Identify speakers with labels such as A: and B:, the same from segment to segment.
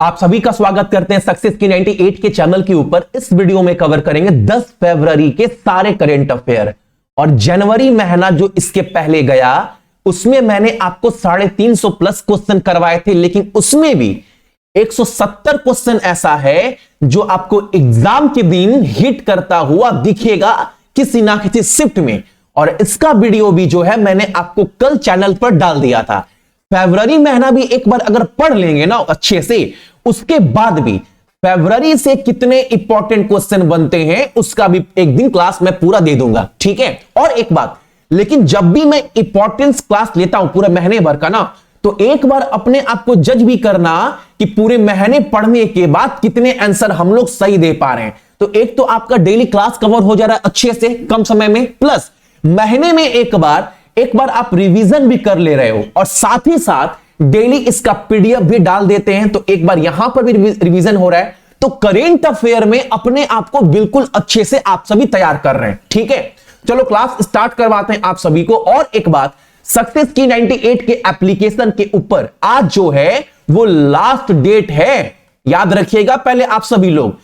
A: आप सभी का स्वागत करते हैं सक्सेस की 98 के चैनल के ऊपर। इस वीडियो में कवर करेंगे 10 फरवरी के सारे करंट अफेयर और जनवरी महीना जो इसके पहले गया उसमें मैंने आपको 350 प्लस क्वेश्चन करवाए थे, लेकिन उसमें भी 170 क्वेश्चन ऐसा है जो आपको एग्जाम के दिन हिट करता हुआ दिखेगा किसी ना किसी शिफ्ट में। और इसका वीडियो भी जो है मैंने आपको कल चैनल पर डाल दिया था। फरवरी महीना भी एक बार अगर पढ़ लेंगे ना अच्छे से, उसके बाद भी फरवरी से कितने इंपॉर्टेंट क्वेश्चन बनते हैं उसका भी एक दिन क्लास मैं पूरा दे दूंगा, ठीक है। और एक बात, लेकिन जब भी मैं इंपॉर्टेंस क्लास लेता हूं पूरे महीने भर का ना, तो एक बार अपने आप को जज भी करना कि पूरे महीने पढ़ने के बाद कितने आंसर हम लोग सही दे पा रहे हैं। तो एक तो आपका डेली क्लास कवर हो जा रहा है अच्छे से कम समय में, प्लस महीने में एक बार आप रिवीजन भी कर ले रहे हो और साथ ही साथ डेली इसका पीडीएफ भी डाल देते हैं, तो एक बार यहां पर भी रिवीजन हो रहा है। तो करेंट अफेयर में अपने आप को बिल्कुल अच्छे से आप सभी तैयार कर रहे हैं, ठीक है। चलो क्लास स्टार्ट करवाते हैं आप सभी को। और एक बात, सक्सेस की 98 के एप्लीकेशन के ऊपर आज जो है वो लास्ट डेट है, याद रखिएगा पहले आप सभी लोग,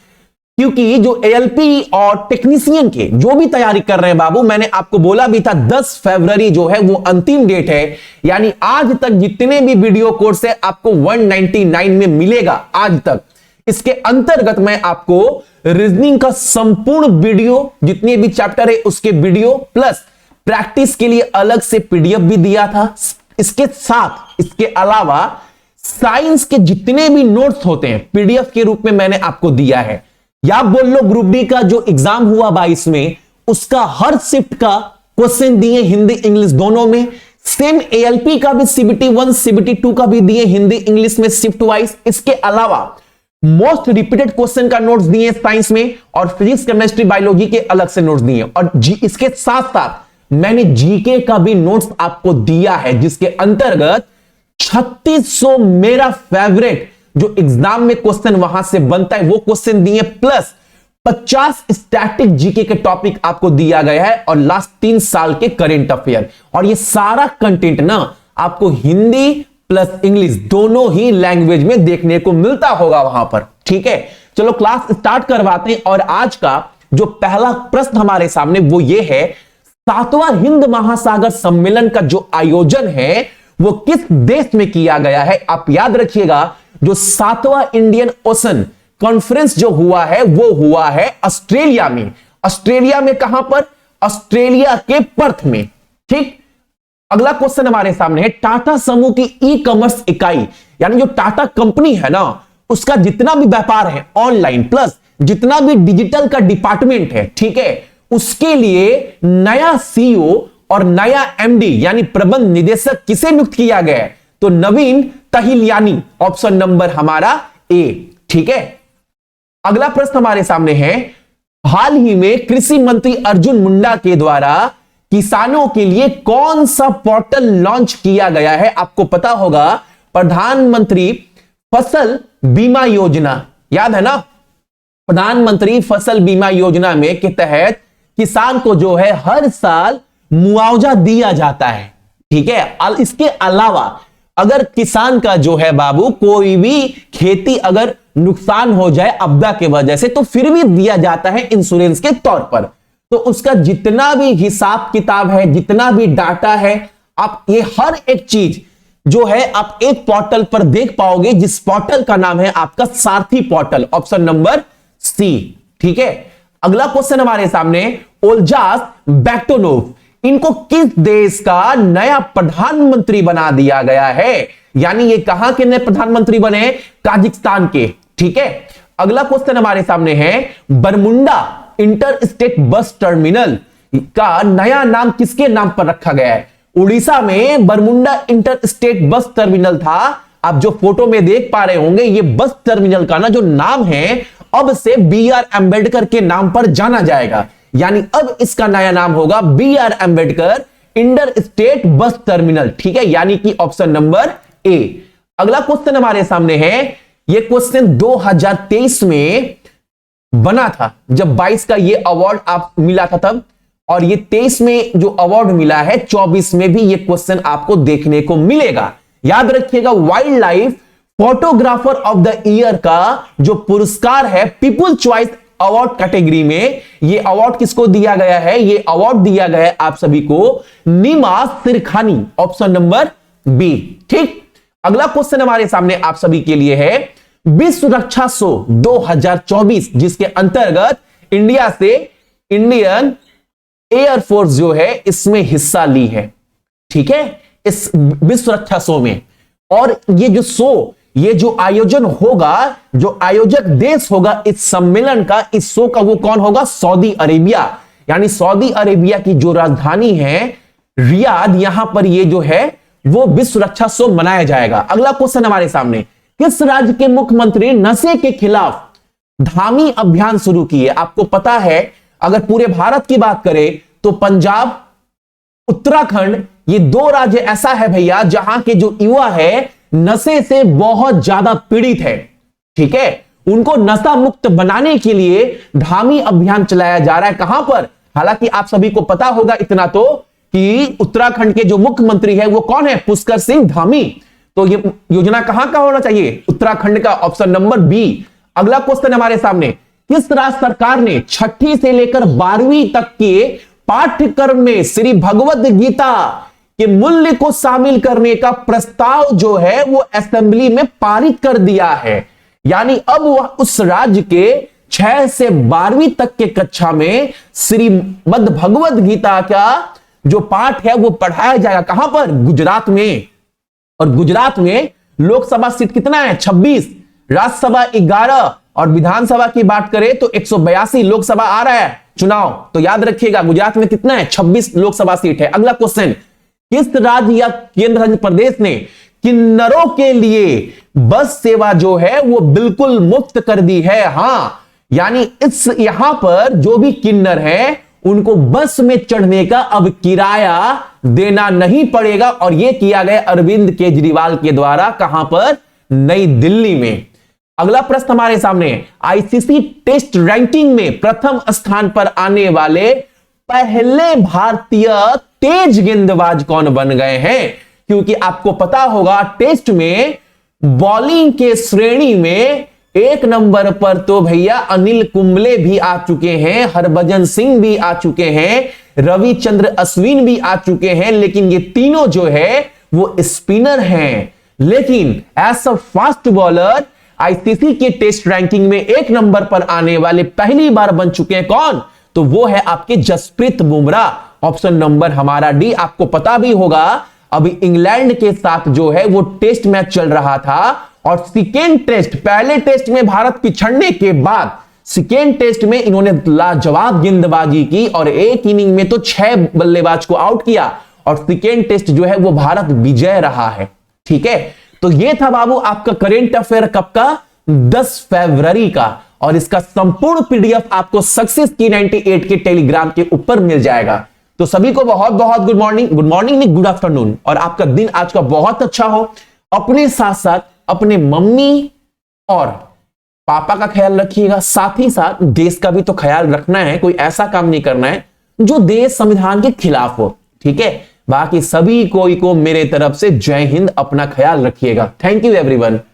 A: क्योंकि जो एएलपी और टेक्नीशियन के जो भी तैयारी कर रहे हैं बाबू, मैंने आपको बोला भी था 10 फरवरी जो है वो अंतिम डेट है। यानी आज तक जितने भी वीडियो कोर्स है आपको 199 में मिलेगा आज तक। इसके अंतर्गत मैं आपको रीजनिंग का संपूर्ण वीडियो, जितने भी चैप्टर है उसके वीडियो प्लस प्रैक्टिस के लिए अलग से पीडीएफ भी दिया था। इसके साथ इसके अलावा साइंस के जितने भी नोट्स होते हैं पीडीएफ के रूप में मैंने आपको दिया है। या बोल लो ग्रुप डी का जो एग्जाम हुआ 22 में, उसका हर शिफ्ट का क्वेश्चन दिए हिंदी इंग्लिश दोनों में। सेम एएलपी का भी सीबीटी 1 सीबीटी 2 का भी दिए हिंदी इंग्लिश में शिफ्ट वाइज। इसके अलावा मोस्ट रिपीटेड क्वेश्चन का नोट्स दिए साइंस में और फिजिक्स केमिस्ट्री बायोलॉजी के अलग से नोट्स दिए। और इसके साथ साथ मैंने जीके का भी नोट्स आपको दिया है, जिसके अंतर्गत 3600 मेरा फेवरेट जो एग्जाम में क्वेश्चन वहां से बनता है वो क्वेश्चन दिए, प्लस 50 स्टैटिक जीके के टॉपिक आपको दिया गया है और लास्ट 3 साल के करंट अफेयर। और ये सारा कंटेंट ना आपको हिंदी प्लस इंग्लिश दोनों ही लैंग्वेज में देखने को मिलता होगा वहां पर, ठीक है। चलो क्लास स्टार्ट करवाते हैं। और आज का जो पहला प्रश्न हमारे सामने वो ये है, 7वां हिंद महासागर सम्मेलन का जो आयोजन है वो किस देश में किया गया है। आप याद रखिएगा, जो 7वां इंडियन ओशन कॉन्फ्रेंस जो हुआ है वो हुआ है ऑस्ट्रेलिया में। ऑस्ट्रेलिया में कहां पर? ऑस्ट्रेलिया के पर्थ में, ठीक। अगला क्वेश्चन हमारे सामने है, टाटा समूह की ई कॉमर्स इकाई यानी जो टाटा कंपनी है ना, उसका जितना भी व्यापार है ऑनलाइन प्लस जितना भी डिजिटल का डिपार्टमेंट है, ठीक है, उसके लिए नया सीईओ और नया एमडी यानी प्रबंध निदेशक किसे नियुक्त किया गया है? तो नवीन तहिलियानी, ऑप्शन नंबर हमारा ए, ठीक है। अगला प्रश्न हमारे सामने है, हाल ही में कृषि मंत्री अर्जुन मुंडा के द्वारा किसानों के लिए कौन सा पोर्टल लॉन्च किया गया है? आपको पता होगा प्रधानमंत्री फसल बीमा योजना, याद है ना। प्रधानमंत्री फसल बीमा योजना में के तहत किसान को जो है हर साल मुआवजा दिया जाता है, ठीक है। इसके अलावा अगर किसान का जो है बाबू कोई भी खेती अगर नुकसान हो जाए आपदा के वजह से, तो फिर भी दिया जाता है इंश्योरेंस के तौर पर। तो उसका जितना भी हिसाब किताब है, जितना भी डाटा है, आप ये हर एक चीज जो है आप एक पोर्टल पर देख पाओगे, जिस पोर्टल का नाम है आपका सारथी पोर्टल, ऑप्शन नंबर सी, ठीक है। अगला क्वेश्चन हमारे सामने, ओल्जास बैक्टोनोव, इनको किस देश का नया प्रधानमंत्री बना दिया गया है? यानी ये कहां के नए प्रधानमंत्री बने? काजाकिस्तान के, ठीक है। अगला क्वेश्चन हमारे सामने है, Bermuda inter state bus terminal का नया नाम किसके नाम पर रखा गया है? उड़ीसा में Bermuda inter state bus terminal था। आप जो फोटो में देख पा रहे होंगे, ये बस टर्मिनल का ना जो नाम है अब से BR अम्बेडकर के नाम पर जाना जाएगा। यानी अब इसका नया नाम होगा BR Ambedkar inter state bus terminal, ठीक है, यानी कि ऑप्शन नंबर ए। अगला क्वेश्चन हमारे सामने है, यह क्वेश्चन 2023 में बना था, जब 22 का ये अवार्ड आप मिला था तब, और ये 23 में जो अवार्ड मिला है 24 में भी ये क्वेश्चन आपको देखने को मिलेगा। याद रखिएगा, wild life photographer of the year का जो पुरस्कार है पीपुल चॉइस अवार्ड कैटेगरी में, ये अवार्ड किसको दिया गया है? ये अवार्ड दिया गया है आप सभी को नीमा सिरखानी, ऑप्शन नंबर बी। ठीक, अगला क्वेश्चन हमारे सामने आप सभी के लिए है विश्व रक्षा शो 2024, जिसके अंतर्गत इंडिया से इंडियन एयरफोर्स जो है इसमें हिस्सा ली है। ठीक है, इस विश्व रक्षा शो में। और ये जो शो, ये जो आयोजन होगा, जो आयोजक देश होगा इस सम्मेलन का, इस शो का, वो कौन होगा? Saudi Arabia. यानी सऊदी अरेबिया की जो राजधानी है रियाद, यहां पर ये जो है वो विश्व रक्षा शो मनाया जाएगा। अगला क्वेश्चन हमारे सामने, किस राज्य के मुख्यमंत्री नशे के खिलाफ धामी अभियान शुरू किए? आपको पता है अगर पूरे भारत की बात करें तो पंजाब, उत्तराखंड, ये दो राज्य ऐसा है भैया जहां के जो युवा है नशे से बहुत ज्यादा पीड़ित है। ठीक है, उनको नशा मुक्त बनाने के लिए धामी अभियान चलाया जा रहा है। कहां पर? हालांकि आप सभी को पता होगा इतना तो कि उत्तराखंड के जो मुख्यमंत्री है वो कौन है? पुष्कर सिंह धामी। तो ये योजना कहां का होना चाहिए? उत्तराखंड का, ऑप्शन नंबर बी। अगला क्वेश्चन हमारे सामने, किस राज्य सरकार ने छठी से लेकर 12वीं तक के पाठ्यक्रम में श्री भगवद गीता के मूल्य को शामिल करने का प्रस्ताव जो है वो असेंबली में पारित कर दिया है? यानी अब वह उस राज्य के 6 से 12वीं तक के कक्षा में श्रीमद् भगवद गीता का जो पाठ है वो पढ़ाया जाएगा। कहां पर? गुजरात में। और गुजरात में लोकसभा सीट कितना है? 26, राज्यसभा 11 और विधानसभा की बात करें तो 182 लोकसभा आ रहा है चुनाव। तो याद रखिएगा गुजरात में कितना है? 26 लोकसभा सीट है। अगला क्वेश्चन, किस राज्य या केंद्र शासित प्रदेश ने किन्नरों के लिए बस सेवा जो है वो बिल्कुल मुफ्त कर दी है? हां, यानी इस यहां पर जो भी किन्नर है उनको बस में चढ़ने का अब किराया देना नहीं पड़ेगा। और यह किया गया अरविंद केजरीवाल के द्वारा। कहां पर? नई दिल्ली में। अगला प्रश्न हमारे सामने, आईसीसी टेस्ट रैंकिंग में प्रथम स्थान पर आने वाले पहले भारतीय तेज गेंदबाज कौन बन गए हैं? क्योंकि आपको पता होगा टेस्ट में बॉलिंग के श्रेणी में 1 नंबर पर तो भैया अनिल कुंबले भी आ चुके हैं, हरभजन सिंह भी आ चुके हैं, रविचंद्र अश्विन भी आ चुके हैं। लेकिन ये तीनों जो है वो स्पिनर हैं। लेकिन as a fast bowler ICC के टेस्ट रैंकिंग में 1 नंबर पर आने वाले पहली बार बन चुके हैं कौन? तो वो है आपके जसप्रीत बुमराह, ऑप्शन नंबर हमारा डी। आपको पता भी होगा अभी इंग्लैंड के साथ जो है वो टेस्ट मैच चल रहा था और सेकेंड टेस्ट, पहले टेस्ट में भारत पिछड़ने के बाद सेकेंड टेस्ट में इन्होंने लाजवाब गेंदबाजी की और एक इनिंग में तो 6 बल्लेबाज को आउट किया और सेकेंड टेस्ट जो है वो भारत विजय रहा है। ठीक है, तो ये था बाबू आपका करेंट अफेयर कब का? 10 फरवरी का। और इसका संपूर्ण पीडीएफ आपको सक्सेस की 98 के टेलीग्राम के ऊपर मिल जाएगा। तो सभी को बहुत बहुत गुड मॉर्निंग नहीं, गुड आफ्टरनून। और आपका दिन आज का बहुत अच्छा हो। अपने साथ साथ अपने मम्मी और पापा का ख्याल रखिएगा, साथ ही साथ देश का भी तो ख्याल रखना है। कोई ऐसा काम नहीं करना है जो देश संविधान के खिलाफ हो। ठीक है, बाकी सभी कोई को मेरे तरफ से जय हिंद, अपना ख्याल रखिएगा। Thank you everyone.